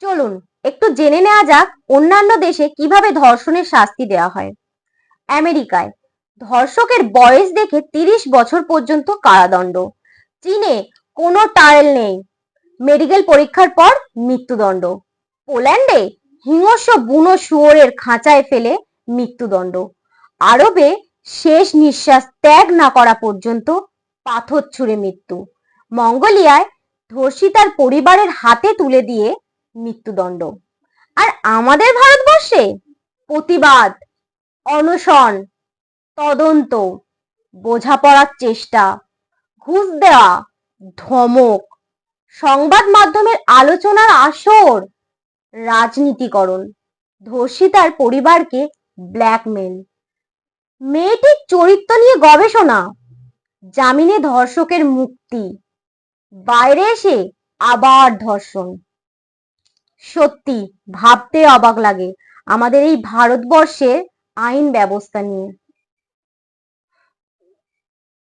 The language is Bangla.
চলুন একটু জেনে নেওয়া যাক অন্যান্য দেশে কিভাবে ধর্ষণের শাস্তি দেওয়া হয়। আমেরিকায় ধর্ষকের বয়স দেখে 30 বছর পর্যন্ত কারাদণ্ড। চীনে কোনো ট্রায়াল নেই, মেডিকেল পরীক্ষার পর মৃত্যুদণ্ড। পোল্যান্ডে হিংস্র বুনো শুয়োরের খাঁচায় ফেলে মৃত্যুদণ্ড। আরবে শেষ নিঃশ্বাস ত্যাগ না করা পর্যন্ত পাথর ছুঁড়ে মৃত্যু। মঙ্গোলিয়ায় ধর্ষিতার পরিবারের হাতে তুলে দিয়ে মৃত্যুদণ্ড। আর আমাদের ভারতবর্ষে প্রতিবাদ, অনশন, তদন্ত, বোঝাপড়ার চেষ্টা, ঘুষ দেওয়া, ধমক, সংবাদ মাধ্যমের আলোচনার আসর, রাজনীতিকরণ, ধর্ষিতার পরিবারকে ব্ল্যাকমেল, মেয়েটির চরিত্র নিয়ে গবেষণা, জামিনে ধর্ষকের মুক্তি, বাইরে এসে আবার ধর্ষণ। সত্যি ভাবতে অবাক লাগে আমাদের এই ভারতবর্ষের আইন ব্যবস্থা নিয়ে।